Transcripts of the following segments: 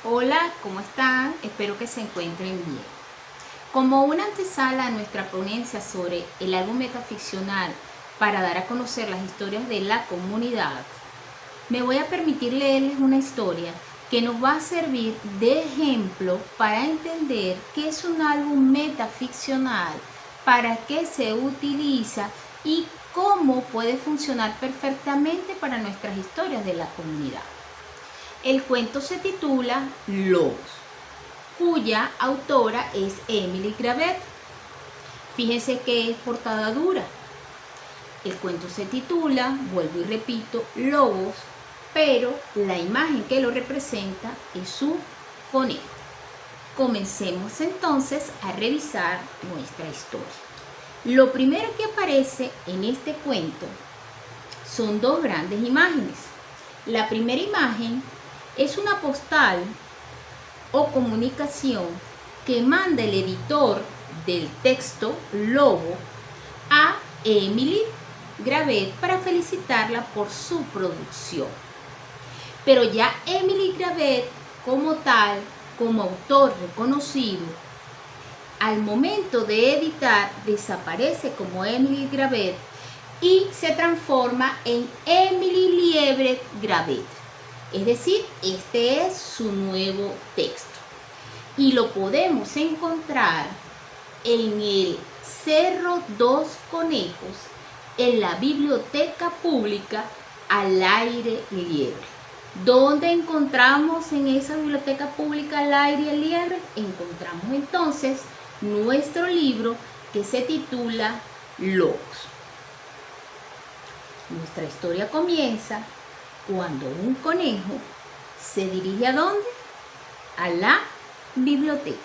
Hola, ¿cómo están? Espero que se encuentren bien. Como una antesala a nuestra ponencia sobre el álbum metaficcional para dar a conocer las historias de la comunidad, me voy a permitir leerles una historia que nos va a servir de ejemplo para entender qué es un álbum metaficcional, para qué se utiliza y cómo puede funcionar perfectamente para nuestras historias de la comunidad. El cuento se titula Lobos, cuya autora es Emily Gravett. Fíjense que es portada dura. El cuento se titula, vuelvo y repito, Lobos, pero la imagen que lo representa es un conejo. Comencemos entonces a revisar nuestra historia. Lo primero que aparece en este cuento son dos grandes imágenes. La primera imagen es una postal o comunicación que manda el editor del texto Lobo a Emily Gravett para felicitarla por su producción. Pero ya Emily Gravett como tal, como autor reconocido, al momento de editar desaparece como Emily Gravett y se transforma en Emily Liebret Gravett. Es decir, este es su nuevo texto. Y lo podemos encontrar en el Cerro Dos Conejos, en la biblioteca pública Al Aire Libre. ¿Dónde encontramos en esa biblioteca pública Al Aire Libre? Encontramos entonces nuestro libro que se titula Lobos. Nuestra historia comienza cuando un conejo se dirige ¿a dónde? A la biblioteca.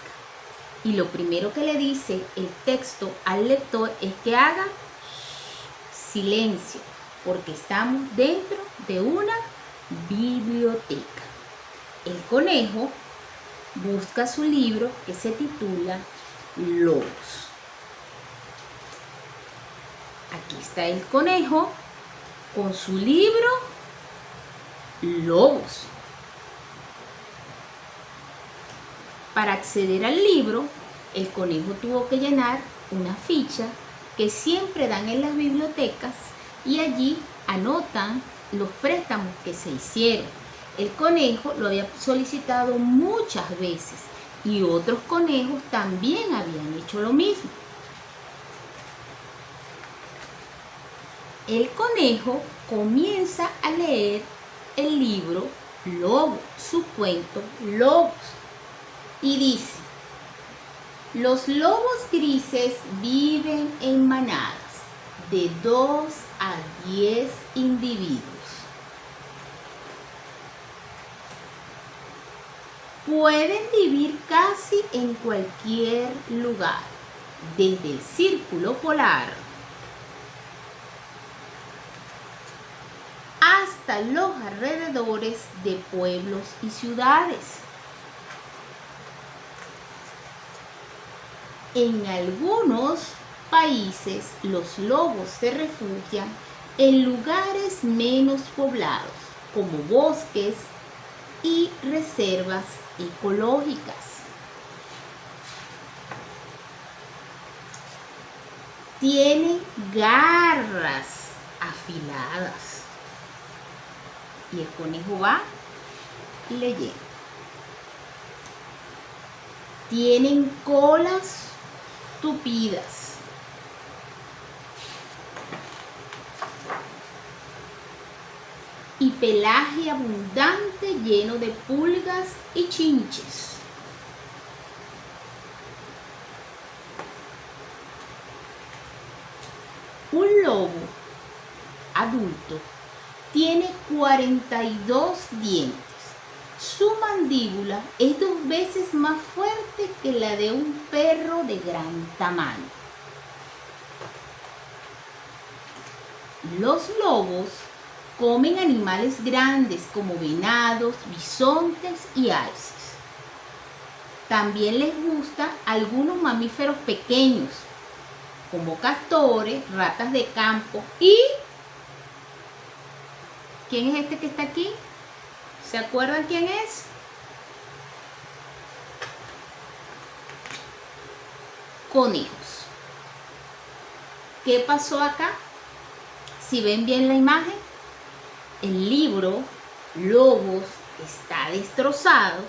Y lo primero que le dice el texto al lector es que haga silencio, porque estamos dentro de una biblioteca. El conejo busca su libro que se titula Lobos. Aquí está el conejo con su libro Lobos. Para acceder al libro, el conejo tuvo que llenar una ficha que siempre dan en las bibliotecas y allí anotan los préstamos que se hicieron. El conejo lo había solicitado muchas veces y otros conejos también habían hecho lo mismo. El conejo comienza a leer el libro Lobo, su cuento Lobos, y dice: los lobos grises viven en manadas de 2 a 10 individuos. Pueden vivir casi en cualquier lugar, desde el círculo polar hasta los alrededores de pueblos y ciudades. En algunos países los lobos se refugian en lugares menos poblados, como bosques y reservas ecológicas. Tienen garras afiladas. Y el conejo va leyendo. Tienen colas tupidas. Y pelaje abundante lleno de pulgas y chinches. Un lobo adulto tiene 42 dientes. Su mandíbula es 2 veces más fuerte que la de un perro de gran tamaño. Los lobos comen animales grandes como venados, bisontes y alces. También les gustan algunos mamíferos pequeños, como castores, ratas de campo y... ¿quién es este que está aquí? ¿Se acuerdan quién es? conejos. ¿Qué pasó acá? Si ven bien la imagen, el libro Lobos está destrozado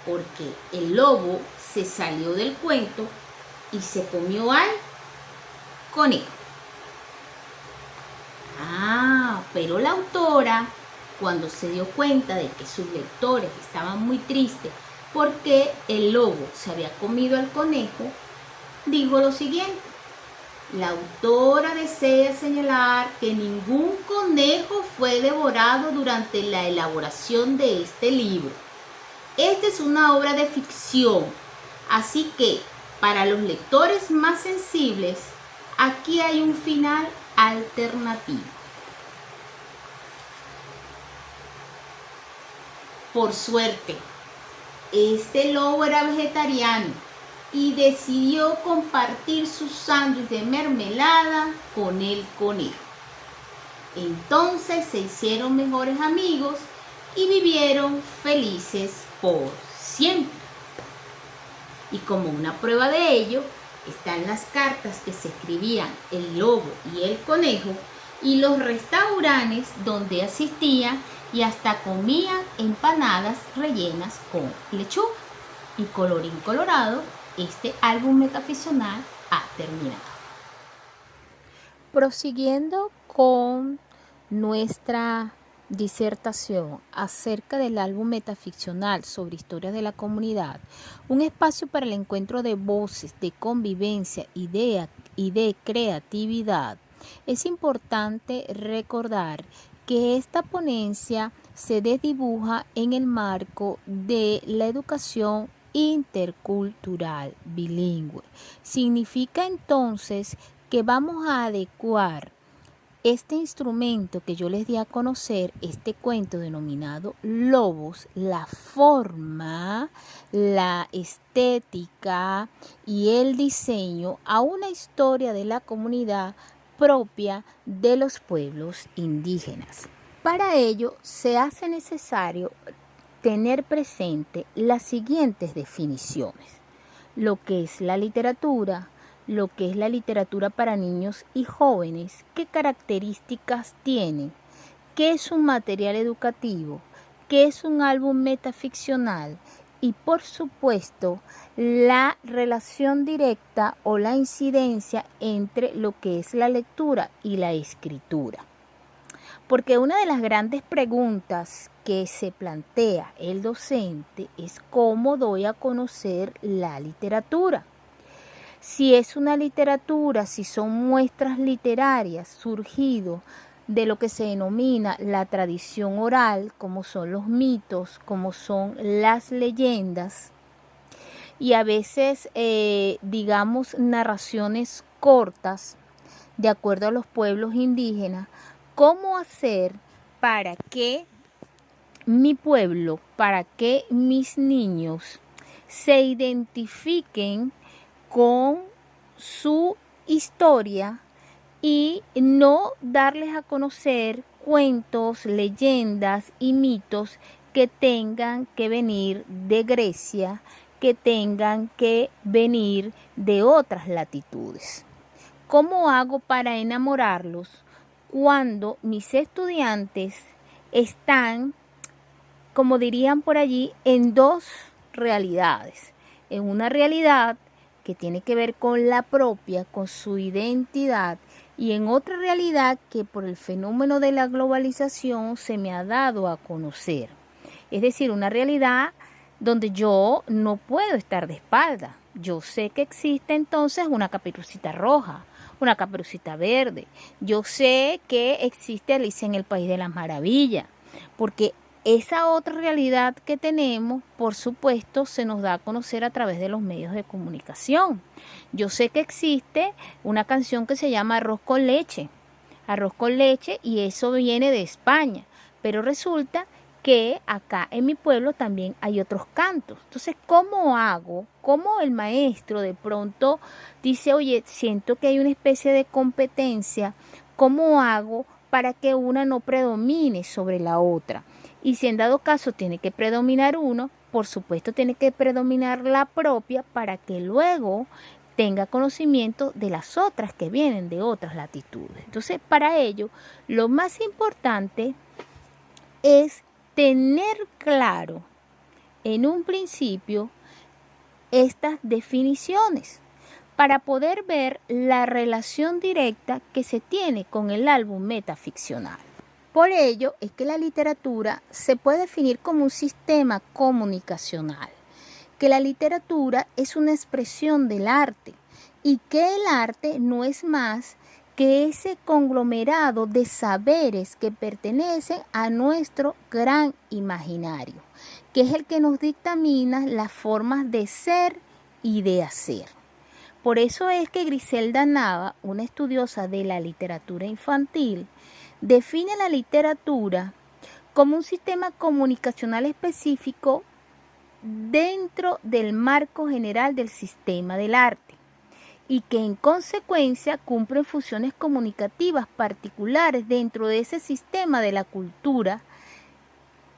porque el lobo se salió del cuento y se comió al conejo. Pero la autora, cuando se dio cuenta de que sus lectores estaban muy tristes porque el lobo se había comido al conejo, dijo lo siguiente: la autora desea señalar que ningún conejo fue devorado durante la elaboración de este libro. Esta es una obra de ficción, así que para los lectores más sensibles, aquí hay un final alternativo. Por suerte, este lobo era vegetariano y decidió compartir su sándwich de mermelada con el conejo. Entonces se hicieron mejores amigos y vivieron felices por siempre. Y como una prueba de ello, están las cartas que se escribían el lobo y el conejo y los restaurantes donde asistían y hasta comían empanadas rellenas con lechuga. Y colorín colorado, este álbum metaficcional ha terminado. Prosiguiendo con nuestra disertación acerca del álbum metaficcional sobre historias de la comunidad, un espacio para el encuentro de voces, de convivencia y de creatividad, es importante recordar que esta ponencia se desdibuja en el marco de la educación intercultural bilingüe. Significa entonces que vamos a adecuar este instrumento que yo les di a conocer, este cuento denominado Lobos, la forma, la estética y el diseño a una historia de la comunidad propia de los pueblos indígenas. Para ello se hace necesario tener presente las siguientes definiciones: lo que es la literatura, lo que es la literatura para niños y jóvenes, qué características tiene, qué es un material educativo, qué es un álbum metaficcional y, por supuesto, la relación directa o la incidencia entre lo que es la lectura y la escritura. Porque una de las grandes preguntas que se plantea el docente es cómo doy a conocer la literatura. Si es una literatura, si son muestras literarias surgido de lo que se denomina la tradición oral, como son los mitos, como son las leyendas, y a veces, digamos, narraciones cortas, de acuerdo a los pueblos indígenas, ¿cómo hacer para que mi pueblo, para que mis niños se identifiquen con su historia y no darles a conocer cuentos, leyendas y mitos que tengan que venir de Grecia, que tengan que venir de otras latitudes? ¿Cómo hago para enamorarlos cuando mis estudiantes están, como dirían por allí, en dos realidades? En una realidad que tiene que ver con la propia, con su identidad, y en otra realidad que por el fenómeno de la globalización se me ha dado a conocer. Es decir, una realidad donde yo no puedo estar de espalda. Yo sé que existe entonces una Caperucita Roja, una Caperucita Verde. Yo sé que existe Alicia en el País de las Maravillas, porque esa otra realidad que tenemos, por supuesto, se nos da a conocer a través de los medios de comunicación. Yo sé que existe una canción que se llama Arroz con leche, y eso viene de España, pero resulta que acá en mi pueblo también hay otros cantos. Entonces, ¿cómo hago? ¿Cómo el maestro de pronto dice, oye, siento que hay una especie de competencia? ¿Cómo hago para que una no predomine sobre la otra? Y si en dado caso tiene que predominar uno, por supuesto tiene que predominar la propia para que luego tenga conocimiento de las otras que vienen de otras latitudes. Entonces, para ello, lo más importante es tener claro en un principio estas definiciones para poder ver la relación directa que se tiene con el álbum metaficcional. Por ello es que la literatura se puede definir como un sistema comunicacional, que la literatura es una expresión del arte y que el arte no es más que ese conglomerado de saberes que pertenecen a nuestro gran imaginario, que es el que nos dictamina las formas de ser y de hacer. Por eso es que Griselda Nava, una estudiosa de la literatura infantil, define la literatura como un sistema comunicacional específico dentro del marco general del sistema del arte y que en consecuencia cumplen funciones comunicativas particulares dentro de ese sistema de la cultura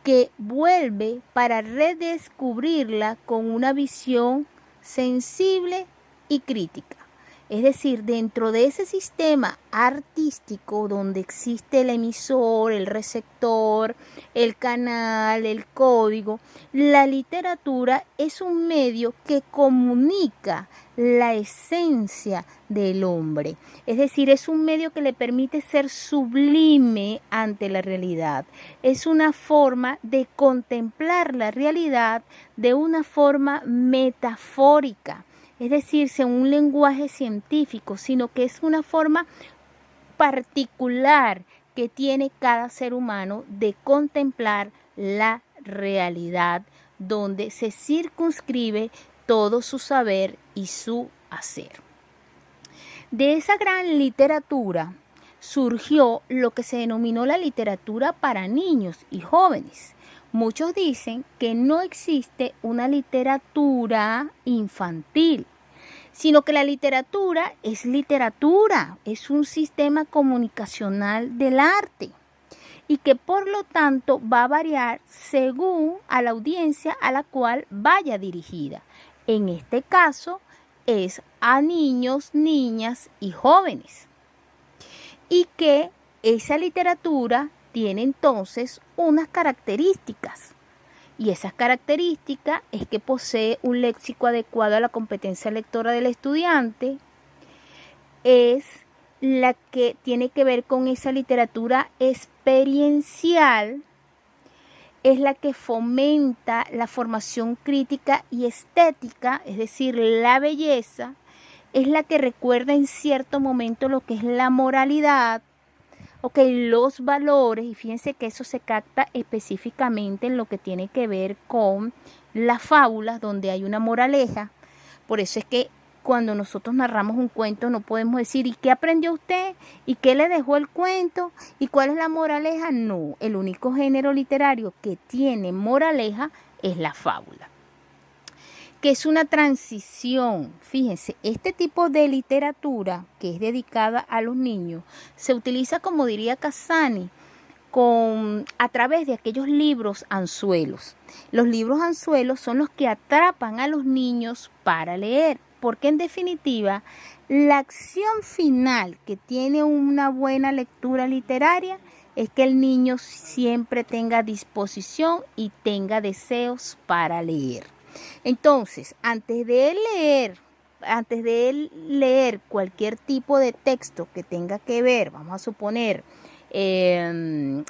que vuelve para redescubrirla con una visión sensible y crítica. Es decir, dentro de ese sistema artístico donde existe el emisor, el receptor, el canal, el código, la literatura es un medio que comunica la esencia del hombre. Es decir, es un medio que le permite ser sublime ante la realidad. Es una forma de contemplar la realidad de una forma metafórica. Es decir, sin un lenguaje científico, sino que es una forma particular que tiene cada ser humano de contemplar la realidad, donde se circunscribe todo su saber y su hacer. De esa gran literatura surgió lo que se denominó la literatura para niños y jóvenes. Muchos dicen que no existe una literatura infantil, sino que la literatura, es un sistema comunicacional del arte y que por lo tanto va a variar según a la audiencia a la cual vaya dirigida. En este caso es a niños, niñas y jóvenes. Y que esa literatura tiene entonces unas características. Y esas características es que posee un léxico adecuado a la competencia lectora del estudiante. Es la que tiene que ver con esa literatura experiencial. Es la que fomenta la formación crítica y estética, es decir, la belleza. Es la que recuerda en cierto momento lo que es la moralidad, los valores, y fíjense que eso se capta específicamente en lo que tiene que ver con las fábulas, donde hay una moraleja. Por eso es que cuando nosotros narramos un cuento no podemos decir, ¿y qué aprendió usted? ¿Y qué le dejó el cuento? ¿Y cuál es la moraleja? No, el único género literario que tiene moraleja es la fábula, que es una transición. Fíjense, este tipo de literatura que es dedicada a los niños se utiliza, como diría Casani, a través de aquellos libros anzuelos. Los libros anzuelos son los que atrapan a los niños para leer, porque en definitiva la acción final que tiene una buena lectura literaria es que el niño siempre tenga disposición y tenga deseos para leer. Entonces, antes de él leer cualquier tipo de texto que tenga que ver, vamos a suponer,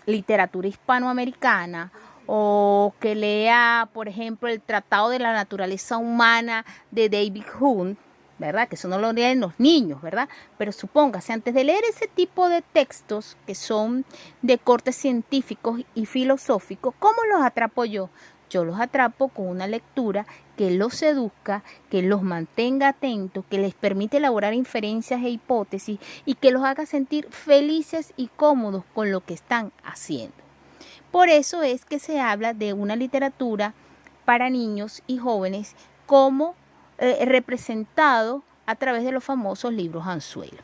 literatura hispanoamericana, o que lea, por ejemplo, el Tratado de la Naturaleza Humana de David Hume, ¿verdad? Que eso no lo leen los niños, ¿verdad? Pero supóngase, antes de leer ese tipo de textos que son de corte científicos y filosóficos, ¿cómo los atrapo yo? Yo los atrapo con una lectura que los seduzca, que los mantenga atentos, que les permite elaborar inferencias e hipótesis y que los haga sentir felices y cómodos con lo que están haciendo. Por eso es que se habla de una literatura para niños y jóvenes como representado a través de los famosos libros anzuelos.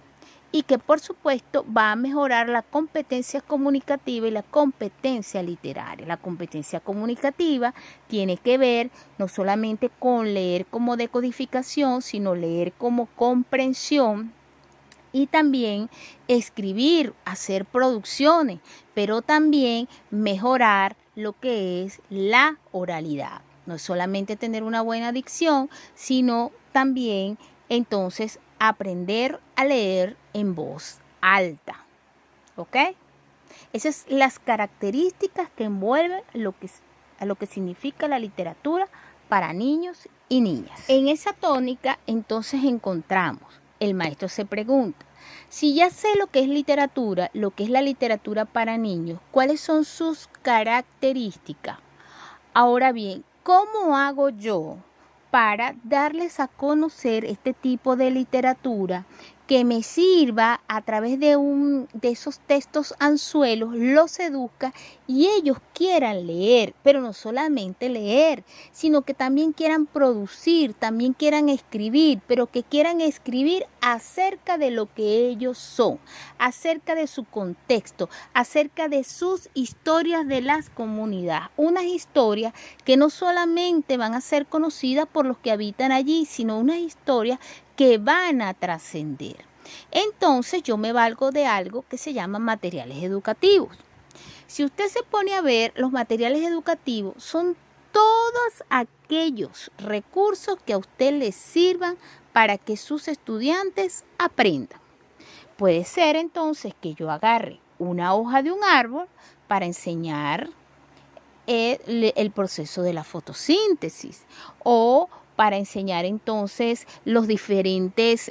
y que por supuesto va a mejorar la competencia comunicativa y la competencia literaria. La competencia comunicativa tiene que ver no solamente con leer como decodificación, sino leer como comprensión y también escribir, hacer producciones, pero también mejorar lo que es la oralidad. No es solamente tener una buena dicción, sino también entonces aprender a leer en voz alta. ¿Ok? Esas son las características que envuelven a lo que significa la literatura para niños y niñas. En esa tónica entonces encontramos, el maestro se pregunta, si ya sé lo que es literatura, lo que es la literatura para niños, ¿cuáles son sus características? Ahora bien, ¿cómo hago yo para darles a conocer este tipo de literatura que me sirva a través de esos textos anzuelos, los seduzca y ellos quieran leer, pero no solamente leer, sino que también quieran producir, también quieran escribir, pero que quieran escribir acerca de lo que ellos son, acerca de su contexto, acerca de sus historias de las comunidades, unas historias que no solamente van a ser conocidas por los que habitan allí, sino unas historias que van a trascender. Entonces yo me valgo de algo que se llama materiales educativos. Si usted se pone a ver, los materiales educativos son todos aquellos recursos que a usted le sirvan para que sus estudiantes aprendan. Puede ser entonces que yo agarre una hoja de un árbol para enseñar el proceso de la fotosíntesis o para enseñar entonces las diferentes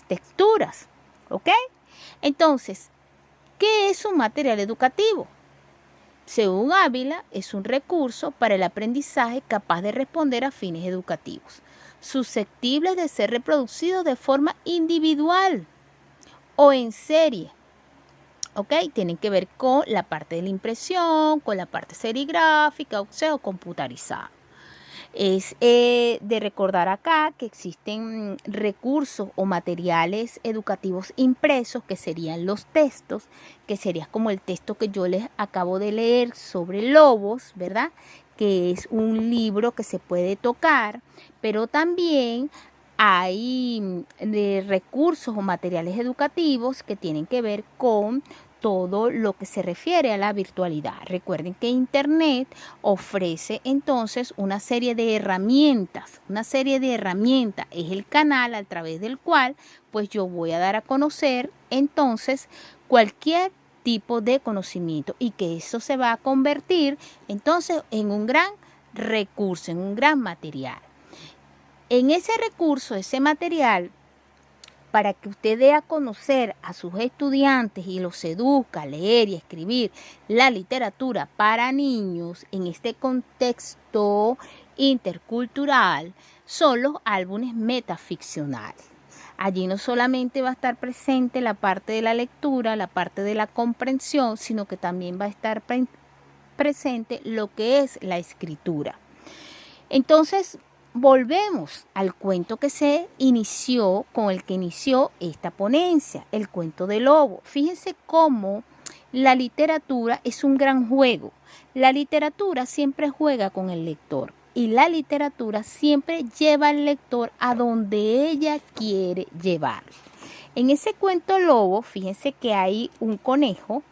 texturas, ¿ok? Entonces, ¿qué es un material educativo? Según Ávila, es un recurso para el aprendizaje capaz de responder a fines educativos, susceptibles de ser reproducidos de forma individual o en serie. ¿Ok? Tienen que ver con la parte de la impresión, con la parte serigráfica, o sea, computarizada. Es de recordar acá que existen recursos o materiales educativos impresos, que serían los textos, que sería como el texto que yo les acabo de leer sobre lobos, ¿verdad? Que es un libro que se puede tocar, pero también hay recursos o materiales educativos que tienen que ver con todo lo que se refiere a la virtualidad. Recuerden que Internet ofrece entonces una serie de herramientas. Es el canal a través del cual pues yo voy a dar a conocer entonces cualquier tipo de conocimiento y que eso se va a convertir entonces en un gran recurso, en un gran material. En ese recurso, ese material, para que usted dé a conocer a sus estudiantes y los seduzca a leer y escribir la literatura para niños en este contexto intercultural, son los álbumes metaficcionales. Allí no solamente va a estar presente la parte de la lectura, la parte de la comprensión, sino que también va a estar presente lo que es la escritura. Entonces, volvemos al cuento que se inició, con el que inició esta ponencia, el cuento del lobo. Fíjense cómo la literatura es un gran juego. La literatura siempre juega con el lector y la literatura siempre lleva al lector a donde ella quiere llevarlo. En ese cuento lobo, fíjense que hay un conejo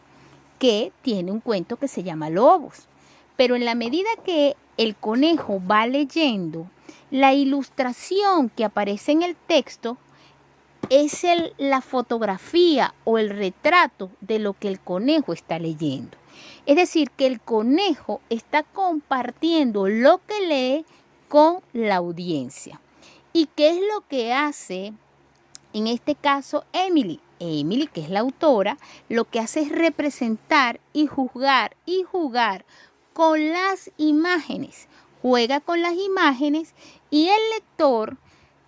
que tiene un cuento que se llama Lobos. Pero en la medida que el conejo va leyendo, la ilustración que aparece en el texto es la fotografía o el retrato de lo que el conejo está leyendo. Es decir, que el conejo está compartiendo lo que lee con la audiencia. ¿Y qué es lo que hace en este caso Emily? Emily, que es la autora, lo que hace es representar y jugar con las imágenes. Juega con las imágenes y el lector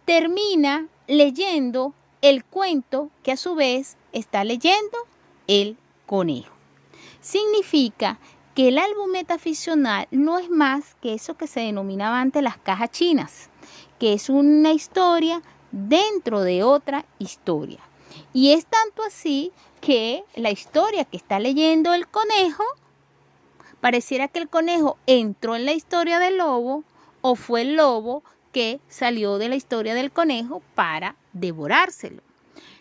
termina leyendo el cuento que a su vez está leyendo el conejo. Significa que el álbum metaficcional no es más que eso que se denominaba antes las cajas chinas, que es una historia dentro de otra historia. Y es tanto así que la historia que está leyendo el conejo, pareciera que el conejo entró en la historia del lobo o fue el lobo que salió de la historia del conejo para devorárselo.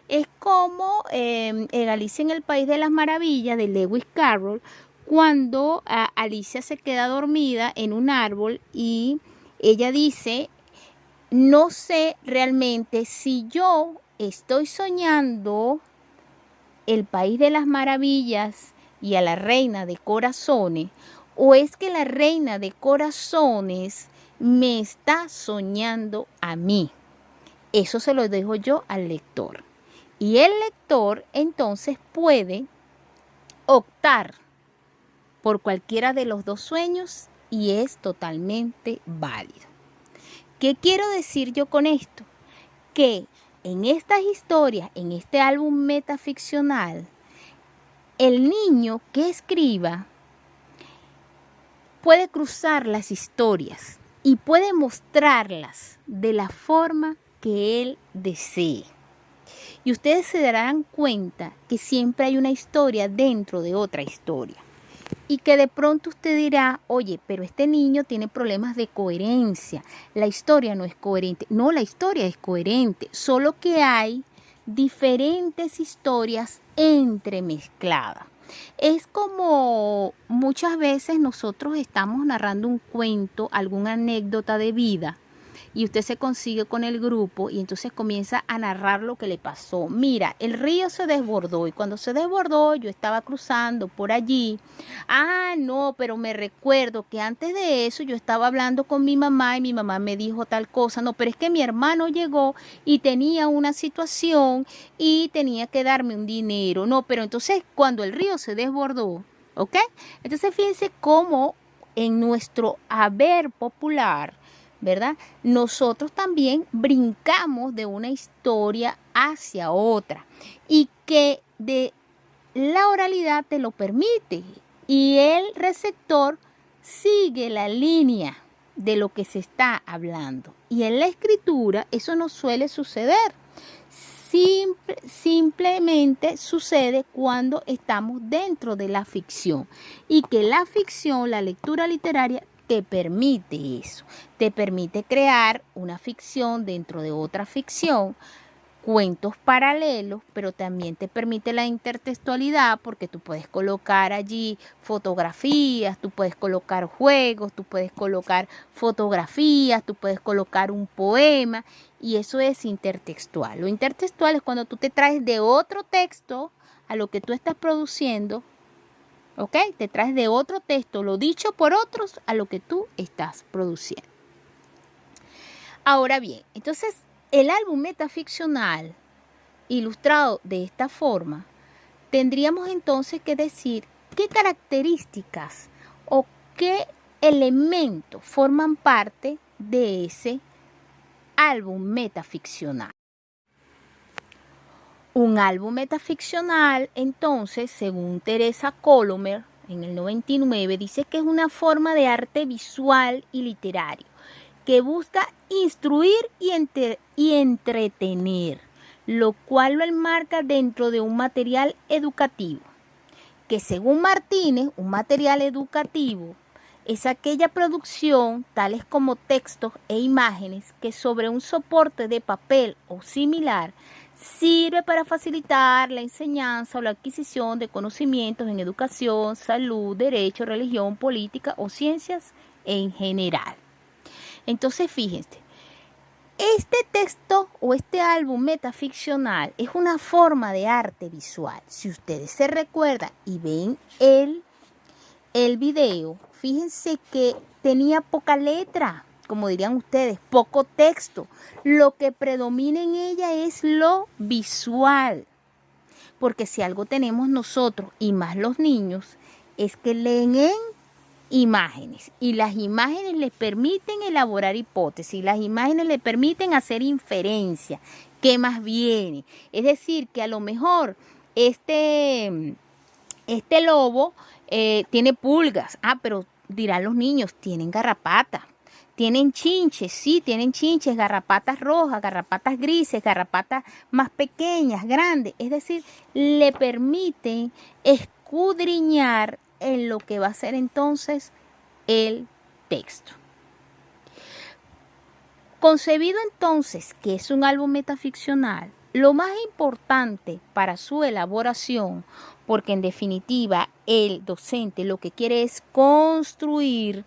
Es como en Alicia en el País de las Maravillas de Lewis Carroll, cuando Alicia se queda dormida en un árbol y ella dice, no sé realmente si yo estoy soñando el País de las Maravillas y a la Reina de Corazones, o es que la Reina de Corazones me está soñando a mí. Eso se lo dejo yo al lector. Y el lector entonces puede optar por cualquiera de los dos sueños y es totalmente válido. ¿Qué quiero decir yo con esto? Que en estas historias, en este álbum metaficcional, el niño que escriba puede cruzar las historias y puede mostrarlas de la forma que él desee. Y ustedes se darán cuenta que siempre hay una historia dentro de otra historia. Y que de pronto usted dirá, oye, pero este niño tiene problemas de coherencia. La historia no es coherente. No, la historia es coherente. Solo que hay diferentes historias entremezcladas. Es como muchas veces nosotros estamos narrando un cuento, alguna anécdota de vida, y usted se consigue con el grupo y entonces comienza a narrar lo que le pasó. Mira, el río se desbordó y cuando se desbordó yo estaba cruzando por allí. Ah, no, pero me recuerdo que antes de eso yo estaba hablando con mi mamá y mi mamá me dijo tal cosa. No, pero es que mi hermano llegó y tenía una situación y tenía que darme un dinero. No, pero entonces cuando el río se desbordó, ¿ok? Entonces fíjense cómo en nuestro haber popular, ¿verdad? Nosotros también brincamos de una historia hacia otra y que de la oralidad te lo permite y el receptor sigue la línea de lo que se está hablando. Y en la escritura eso no suele suceder. Simplemente sucede cuando estamos dentro de la ficción y que la ficción, la lectura literaria, te permite eso, te permite crear una ficción dentro de otra ficción, cuentos paralelos, pero también te permite la intertextualidad porque tú puedes colocar allí fotografías, tú puedes colocar juegos, tú puedes colocar fotografías, tú puedes colocar un poema y eso es intertextual. Lo intertextual es cuando tú te traes de otro texto a lo que tú estás produciendo. ¿Ok? Te traes de otro texto, lo dicho por otros, a lo que tú estás produciendo. Ahora bien, entonces el álbum metaficcional ilustrado de esta forma, tendríamos entonces que decir qué características o qué elementos forman parte de ese álbum metaficcional. Un álbum metaficcional, entonces, según Teresa Colomer, en el 99, dice que es una forma de arte visual y literario que busca instruir y entretener, lo cual lo enmarca dentro de un material educativo, que según Martínez, un material educativo es aquella producción, tales como textos e imágenes, que sobre un soporte de papel o similar, sirve para facilitar la enseñanza o la adquisición de conocimientos en educación, salud, derecho, religión, política o ciencias en general. Entonces, fíjense, este texto o este álbum metaficcional es una forma de arte visual. Si ustedes se recuerdan y ven el video, fíjense que tenía poca letra, como dirían ustedes, poco texto. Lo que predomina en ella es lo visual. Porque si algo tenemos nosotros, y más los niños, es que leen en imágenes. Y las imágenes les permiten elaborar hipótesis. Las imágenes les permiten hacer inferencia. ¿Qué más viene? Es decir, que a lo mejor este lobo tiene pulgas. Ah, pero dirán los niños, tienen garrapata, Tienen chinches, sí, tienen chinches, garrapatas rojas, garrapatas grises, garrapatas más pequeñas, grandes. Es decir, le permiten escudriñar en lo que va a ser entonces el texto. Concebido entonces que es un álbum metaficcional, lo más importante para su elaboración, porque en definitiva el docente lo que quiere es construir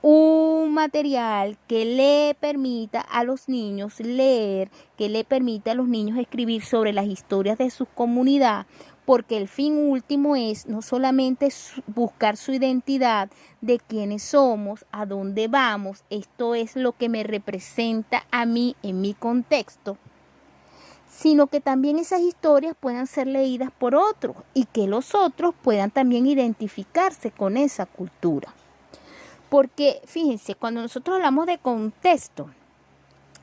un material que le permita a los niños leer, que le permita a los niños escribir sobre las historias de su comunidad, porque el fin último es no solamente buscar su identidad de quiénes somos, a dónde vamos, esto es lo que me representa a mí en mi contexto, sino que también esas historias puedan ser leídas por otros y que los otros puedan también identificarse con esa cultura. Porque fíjense, cuando nosotros hablamos de contexto,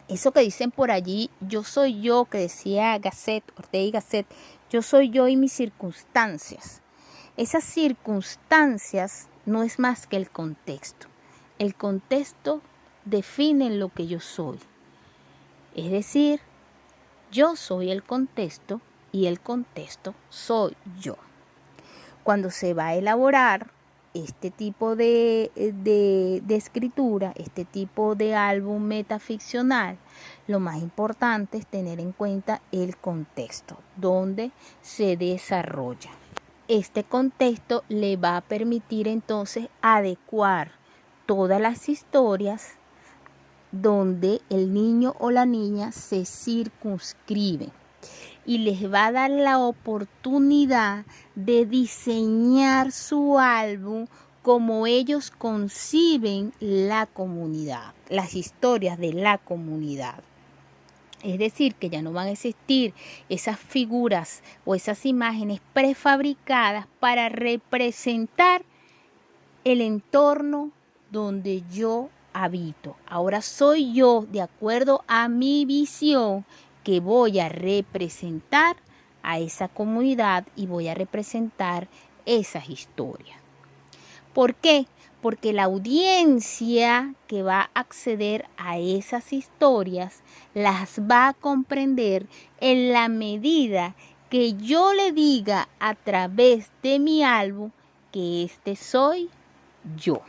eso que dicen por allí, yo soy yo, que decía Gasset, Ortega y Gasset, yo soy yo y mis circunstancias. Esas circunstancias no es más que el contexto. El contexto define lo que yo soy. Es decir, yo soy el contexto y el contexto soy yo. Cuando se va a elaborar este tipo de escritura, este tipo de álbum metaficcional, lo más importante es tener en cuenta el contexto donde se desarrolla. Este contexto le va a permitir entonces adecuar todas las historias donde el niño o la niña se circunscriben y les va a dar la oportunidad de diseñar su álbum como ellos conciben la comunidad, las historias de la comunidad. Es decir, que ya no van a existir esas figuras o esas imágenes prefabricadas para representar el entorno donde yo habito. Ahora soy yo, de acuerdo a mi visión, que voy a representar a esa comunidad y voy a representar esas historias. ¿Por qué? Porque la audiencia que va a acceder a esas historias las va a comprender en la medida que yo le diga a través de mi álbum que este soy yo.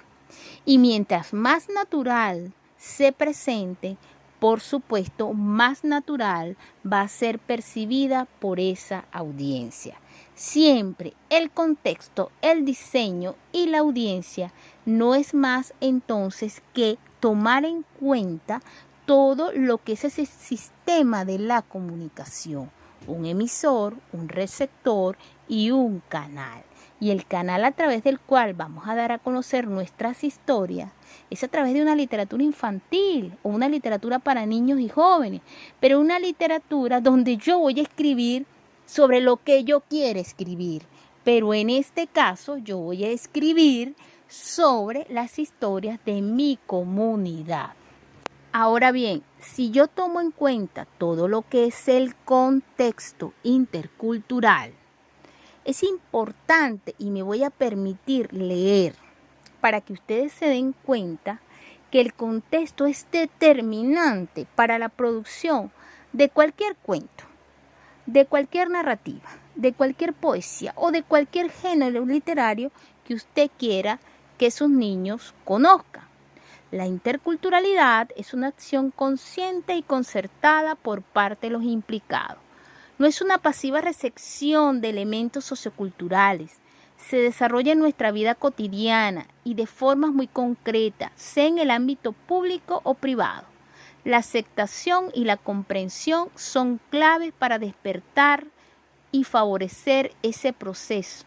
Y mientras más natural se presente, por supuesto, más natural va a ser percibida por esa audiencia. Siempre el contexto, el diseño y la audiencia no es más entonces que tomar en cuenta todo lo que es ese sistema de la comunicación, un emisor, un receptor y un canal. Y el canal a través del cual vamos a dar a conocer nuestras historias es a través de una literatura infantil o una literatura para niños y jóvenes, pero una literatura donde yo voy a escribir sobre lo que yo quiero escribir, pero en este caso yo voy a escribir sobre las historias de mi comunidad. Ahora bien, si yo tomo en cuenta todo lo que es el contexto intercultural, es importante y me voy a permitir leer para que ustedes se den cuenta que el contexto es determinante para la producción de cualquier cuento, de cualquier narrativa, de cualquier poesía o de cualquier género literario que usted quiera que sus niños conozcan. La interculturalidad es una acción consciente y concertada por parte de los implicados. No es una pasiva recepción de elementos socioculturales. Se desarrolla en nuestra vida cotidiana y de formas muy concretas, sea en el ámbito público o privado. La aceptación y la comprensión son claves para despertar y favorecer ese proceso,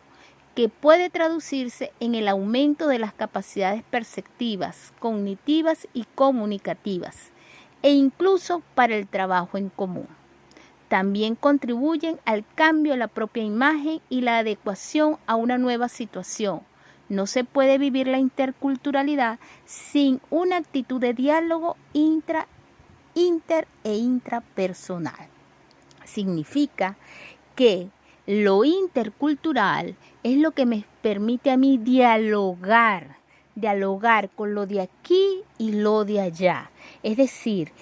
que puede traducirse en el aumento de las capacidades perceptivas, cognitivas y comunicativas, e incluso para el trabajo en común. También contribuyen al cambio de la propia imagen y la adecuación a una nueva situación. No se puede vivir la interculturalidad sin una actitud de diálogo inter e intrapersonal. Significa que lo intercultural es lo que me permite a mí dialogar dialogar con lo de aquí y lo de allá. Es decir,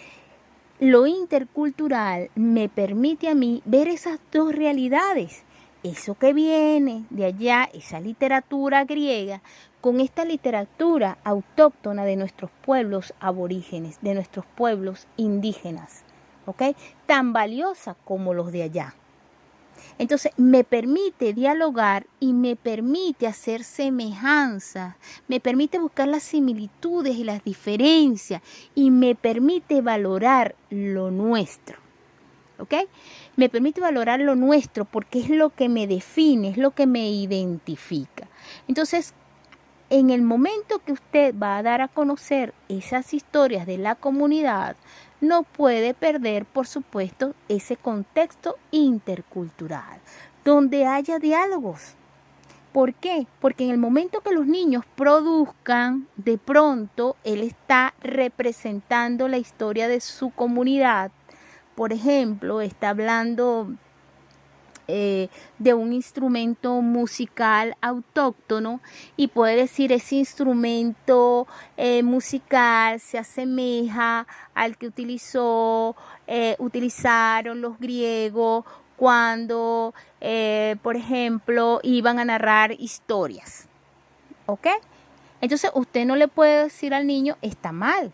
lo intercultural me permite a mí ver esas dos realidades. Eso que viene de allá, esa literatura griega, con esta literatura autóctona de nuestros pueblos aborígenes, de nuestros pueblos indígenas, ¿ok? Tan valiosa como los de allá. Entonces, me permite dialogar y me permite hacer semejanzas, me permite buscar las similitudes y las diferencias y me permite valorar lo nuestro, ¿ok? Me permite valorar lo nuestro porque es lo que me define, es lo que me identifica. Entonces, en el momento que usted va a dar a conocer esas historias de la comunidad, no puede perder, por supuesto, ese contexto intercultural, donde haya diálogos. ¿Por qué? Porque en el momento que los niños produzcan, de pronto él está representando la historia de su comunidad. Por ejemplo, está hablando de un instrumento musical autóctono y puede decir ese instrumento musical se asemeja al que utilizaron los griegos cuando, por ejemplo, iban a narrar historias. ¿Ok? Entonces usted no le puede decir al niño está mal,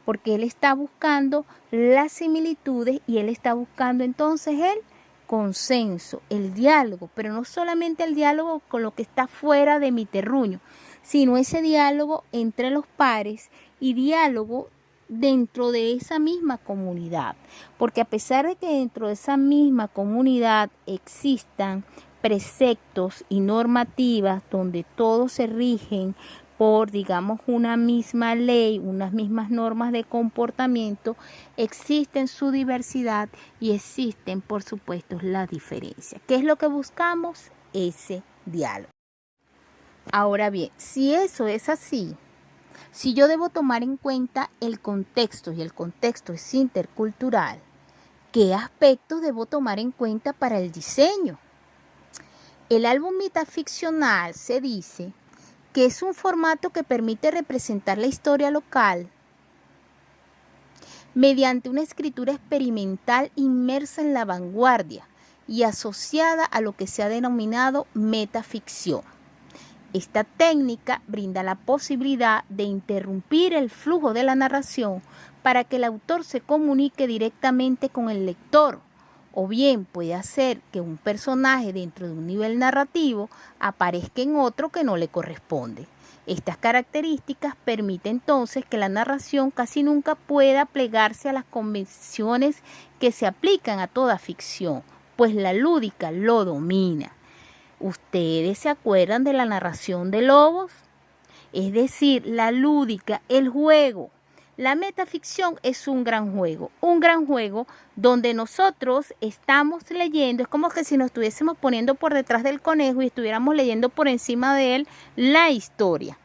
porque él está buscando las similitudes y él está buscando entonces el consenso, el diálogo, pero no solamente el diálogo con lo que está fuera de mi terruño, sino ese diálogo entre los pares y diálogo dentro de esa misma comunidad, porque a pesar de que dentro de esa misma comunidad existan preceptos y normativas donde todos se rigen por, digamos, una misma ley, unas mismas normas de comportamiento, existen su diversidad y existen, por supuesto, las diferencias. ¿Qué es lo que buscamos? Ese diálogo. Ahora bien, si eso es así, si yo debo tomar en cuenta el contexto y el contexto es intercultural, ¿qué aspectos debo tomar en cuenta para el diseño? El álbum metaficcional se dice que es un formato que permite representar la historia local mediante una escritura experimental inmersa en la vanguardia y asociada a lo que se ha denominado metaficción. Esta técnica brinda la posibilidad de interrumpir el flujo de la narración para que el autor se comunique directamente con el lector, o bien puede hacer que un personaje dentro de un nivel narrativo aparezca en otro que no le corresponde. Estas características permiten entonces que la narración casi nunca pueda plegarse a las convenciones que se aplican a toda ficción, pues la lúdica lo domina. ¿Ustedes se acuerdan de la narración de Lobos? Es decir, la lúdica, el juego. La metaficción es un gran juego donde nosotros estamos leyendo, es como que si nos estuviésemos poniendo por detrás del conejo y estuviéramos leyendo por encima de él la historia.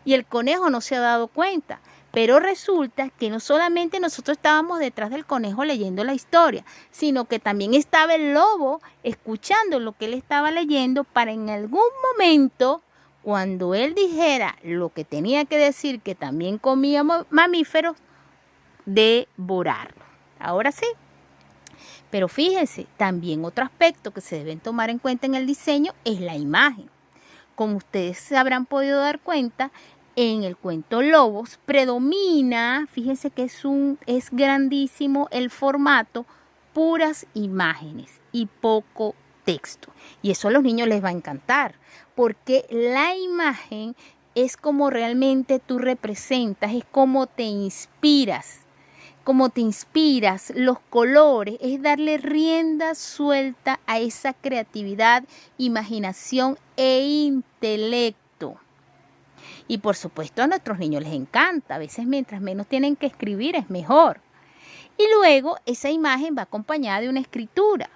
Y el conejo no se ha dado cuenta, pero resulta que no solamente nosotros estábamos detrás del conejo leyendo la historia, sino que también estaba el lobo escuchando lo que él estaba leyendo para en algún momento, cuando él dijera lo que tenía que decir, que también comía mamíferos, devorarlo. Ahora sí. Pero fíjense, también otro aspecto que se deben tomar en cuenta en el diseño es la imagen. Como ustedes se habrán podido dar cuenta, en el cuento Lobos predomina, fíjense que es grandísimo el formato, puras imágenes y poco texto. Y eso a los niños les va a encantar, porque la imagen es como realmente tú representas, es como te inspiras. Los colores, es darle rienda suelta a esa creatividad, imaginación e intelecto. Y por supuesto a nuestros niños les encanta, a veces mientras menos tienen que escribir es mejor. Y luego esa imagen va acompañada de una escritura.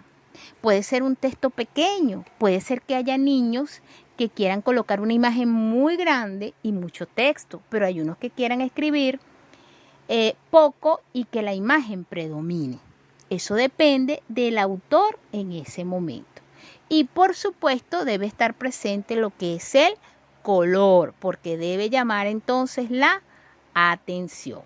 Puede ser un texto pequeño, puede ser que haya niños que quieran colocar una imagen muy grande y mucho texto, pero hay unos que quieran escribir poco y que la imagen predomine. Eso depende del autor en ese momento. Y por supuesto debe estar presente lo que es el color, porque debe llamar entonces la atención.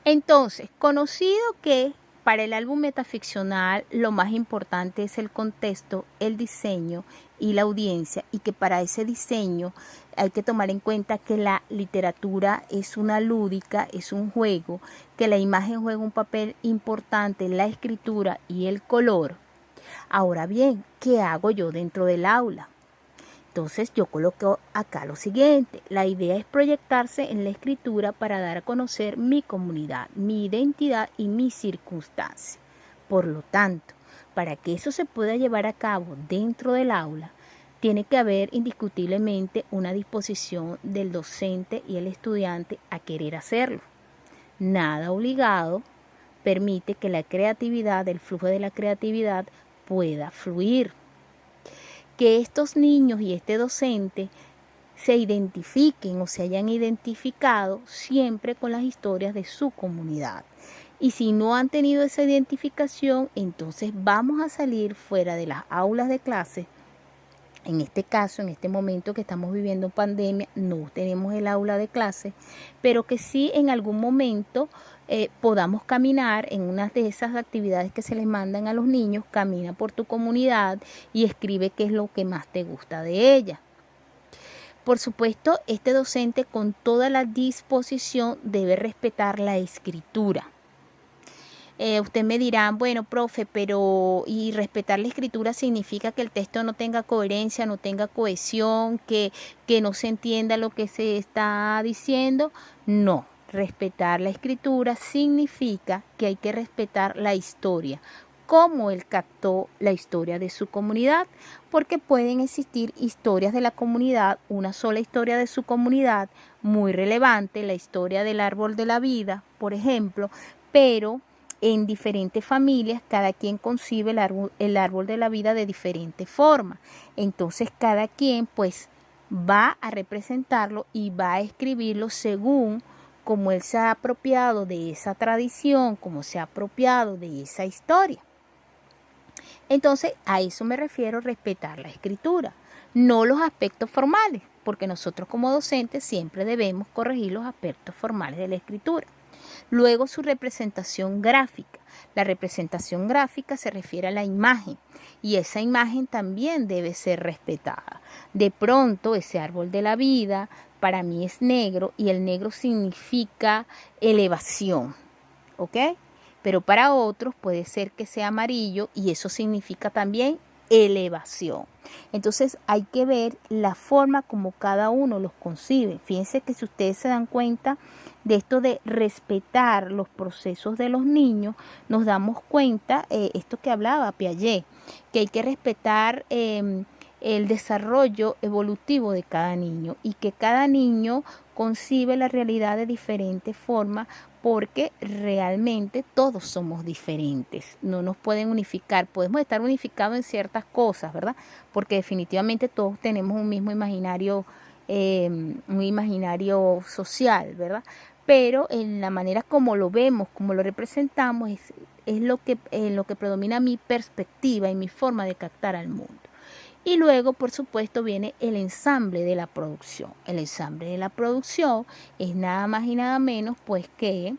Entonces, conocido que para el álbum metaficcional lo más importante es el contexto, el diseño y la audiencia, y que para ese diseño hay que tomar en cuenta que la literatura es una lúdica, es un juego, que la imagen juega un papel importante en la escritura y el color. Ahora bien, ¿qué hago yo dentro del aula? Entonces yo coloco acá lo siguiente: la idea es proyectarse en la escritura para dar a conocer mi comunidad, mi identidad y mis circunstancias. Por lo tanto, para que eso se pueda llevar a cabo dentro del aula, tiene que haber indiscutiblemente una disposición del docente y el estudiante a querer hacerlo. Nada obligado permite que la creatividad, el flujo de la creatividad pueda fluir. Que estos niños y este docente se identifiquen o se hayan identificado siempre con las historias de su comunidad. Y si no han tenido esa identificación, entonces vamos a salir fuera de las aulas de clase. En este caso, en este momento que estamos viviendo pandemia, no tenemos el aula de clase, pero que sí en algún momento podamos caminar en una de esas actividades que se les mandan a los niños. Camina por tu comunidad y escribe qué es lo que más te gusta de ella. Por supuesto, este docente con toda la disposición debe respetar la escritura. Usted me dirá, bueno, profe, pero y respetar la escritura significa que el texto no tenga coherencia, no tenga cohesión, que no se entienda lo que se está diciendo. No, respetar la escritura significa que hay que respetar la historia, cómo él captó la historia de su comunidad, porque pueden existir historias de la comunidad, una sola historia de su comunidad, muy relevante, la historia del árbol de la vida, por ejemplo, pero en diferentes familias, cada quien concibe el árbol de la vida de diferente forma. Entonces, cada quien pues va a representarlo y va a escribirlo según como él se ha apropiado de esa tradición, como se ha apropiado de esa historia. Entonces, a eso me refiero, respetar la escritura, no los aspectos formales, porque nosotros como docentes siempre debemos corregir los aspectos formales de la escritura. Luego, su representación gráfica. La representación gráfica se refiere a la imagen y esa imagen también debe ser respetada. De pronto, ese árbol de la vida para mí es negro y el negro significa elevación, ¿ok? Pero para otros puede ser que sea amarillo y eso significa también elevación. Entonces hay que ver la forma como cada uno los concibe. Fíjense que si ustedes se dan cuenta de esto de respetar los procesos de los niños, nos damos cuenta, esto que hablaba Piaget, que hay que respetar el desarrollo evolutivo de cada niño y que cada niño concibe la realidad de diferente forma, porque realmente todos somos diferentes, no nos pueden unificar, podemos estar unificados en ciertas cosas, ¿verdad? Porque definitivamente todos tenemos un mismo imaginario, un imaginario social, ¿verdad? Pero en la manera como lo vemos, como lo representamos, es lo que predomina mi perspectiva y mi forma de captar al mundo. Y luego, por supuesto, viene el ensamble de la producción. El ensamble de la producción es nada más y nada menos pues que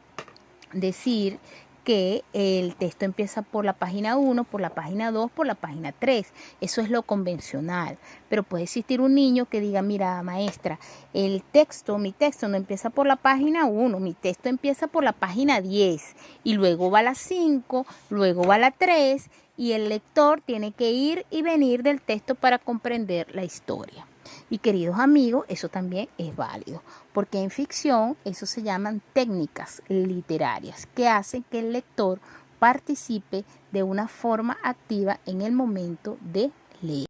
decir que el texto empieza por la página 1, por la página 2, por la página 3. Eso es lo convencional. Pero puede existir un niño que diga, mira, maestra, mi texto no empieza por la página 1, mi texto empieza por la página 10 y luego va a la 5, luego va a la 3 y el lector tiene que ir y venir del texto para comprender la historia. Y queridos amigos, eso también es válido, porque en ficción eso se llaman técnicas literarias que hacen que el lector participe de una forma activa en el momento de leer.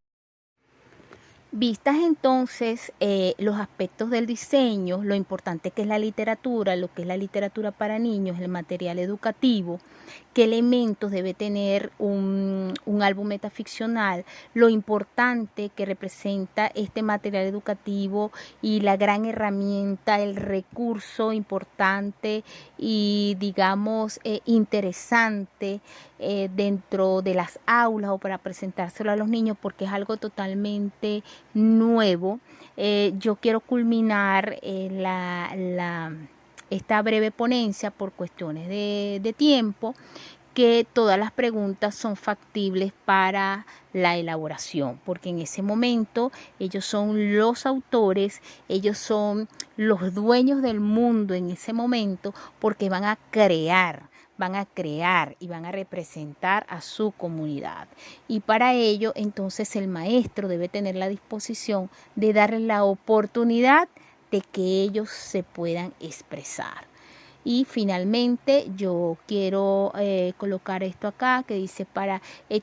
Vistas entonces los aspectos del diseño, lo importante que es la literatura, lo que es la literatura para niños, el material educativo, qué elementos debe tener un álbum metaficcional, lo importante que representa este material educativo y la gran herramienta, el recurso importante y digamos interesante dentro de las aulas o para presentárselo a los niños, porque es algo totalmente nuevo. Yo quiero culminar esta breve ponencia por cuestiones de tiempo, que todas las preguntas son factibles para la elaboración, porque en ese momento ellos son los autores, ellos son los dueños del mundo en ese momento, porque van a crear y van a representar a su comunidad. Y para ello, entonces, el maestro debe tener la disposición de darles la oportunidad de que ellos se puedan expresar. Y finalmente yo quiero colocar esto acá que dice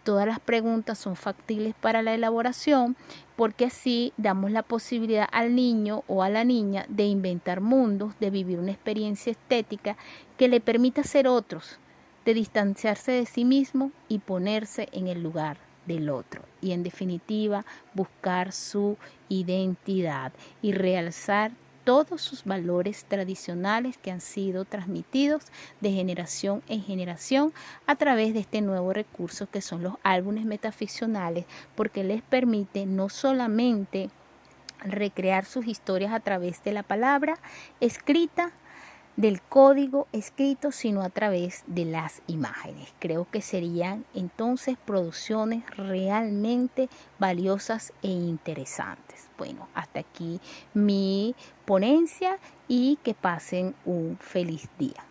todas las preguntas son factibles para la elaboración, porque así damos la posibilidad al niño o a la niña de inventar mundos, de vivir una experiencia estética que le permita ser otros, de distanciarse de sí mismo y ponerse en el lugar del otro. Y en definitiva, buscar su identidad y realzar todos sus valores tradicionales que han sido transmitidos de generación en generación a través de este nuevo recurso que son los álbumes metaficcionales, porque les permite no solamente recrear sus historias a través de la palabra escrita, del código escrito, sino a través de las imágenes. Creo que serían entonces producciones realmente valiosas e interesantes. Bueno, hasta aquí mi ponencia y que pasen un feliz día.